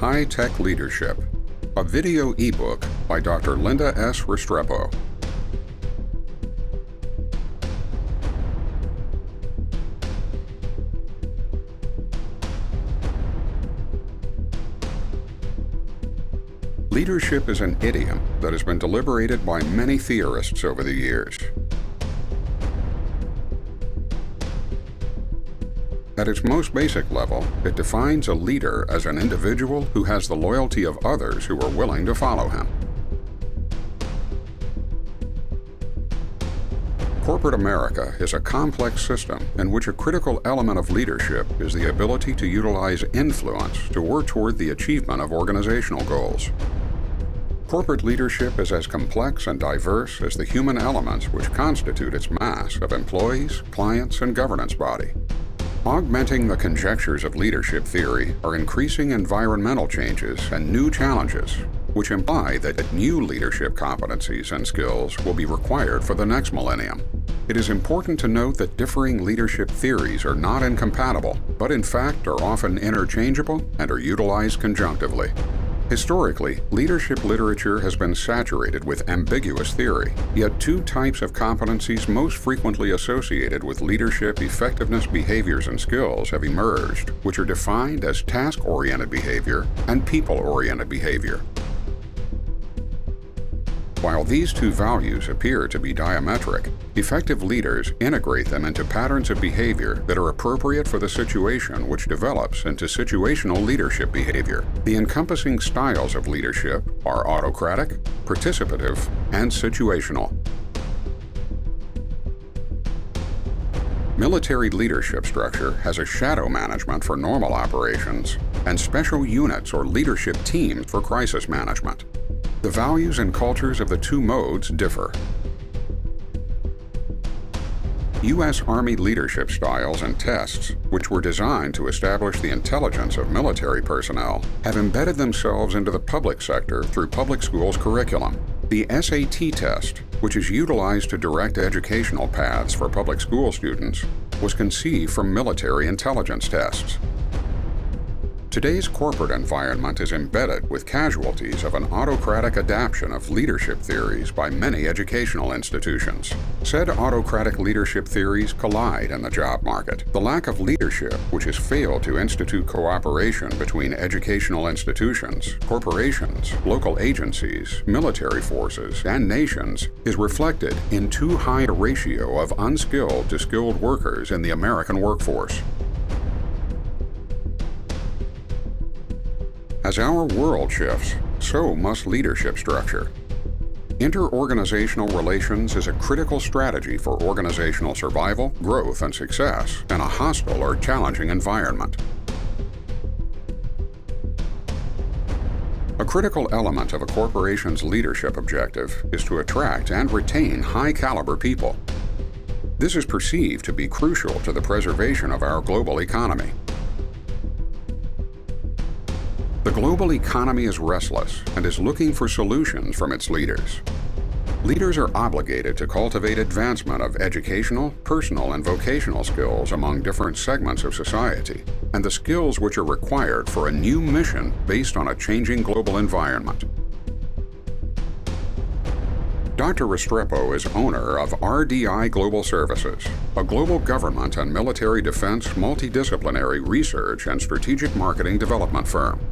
High-Tech Leadership, a video ebook by Dr. Linda S. Restrepo. Leadership is an idiom that has been deliberated by many theorists over the years. At its most basic level, it defines a leader as an individual who has the loyalty of others who are willing to follow him. Corporate America is a complex system in which a critical element of leadership is the ability to utilize influence to work toward the achievement of organizational goals. Corporate leadership is as complex and diverse as the human elements which constitute its mass of employees, clients, and governance body. Augmenting the conjectures of leadership theory are increasing environmental changes and new challenges, which imply that new leadership competencies and skills will be required for the next millennium. It is important to note that differing leadership theories are not incompatible, but in fact are often interchangeable and are utilized conjunctively. Historically, leadership literature has been saturated with ambiguous theory, yet two types of competencies most frequently associated with leadership effectiveness behaviors and skills have emerged, which are defined as task-oriented behavior and people-oriented behavior. While these two values appear to be diametric, effective leaders integrate them into patterns of behavior that are appropriate for the situation, which develops into situational leadership behavior. The encompassing styles of leadership are autocratic, participative, and situational. Military leadership structure has a shadow management for normal operations and special units or leadership teams for crisis management. The values and cultures of the two modes differ. U.S. Army leadership styles and tests, which were designed to establish the intelligence of military personnel, have embedded themselves into the public sector through public schools curriculum. The SAT test, which is utilized to direct educational paths for public school students, was conceived from military intelligence tests. Today's corporate environment is embedded with casualties of an autocratic adaptation of leadership theories by many educational institutions. Said autocratic leadership theories collide in the job market. The lack of leadership, which has failed to institute cooperation between educational institutions, corporations, local agencies, military forces, and nations, is reflected in too high a ratio of unskilled to skilled workers in the American workforce. As our world shifts, so must leadership structure. Interorganizational relations is a critical strategy for organizational survival, growth, and success in a hostile or challenging environment. A critical element of a corporation's leadership objective is to attract and retain high-caliber people. This is perceived to be crucial to the preservation of our global economy. The global economy is restless and is looking for solutions from its leaders. Leaders are obligated to cultivate advancement of educational, personal, and vocational skills among different segments of society, and the skills which are required for a new mission based on a changing global environment. Dr. Restrepo is owner of RDI Global Services, a global government and military defense multidisciplinary research and strategic marketing development firm.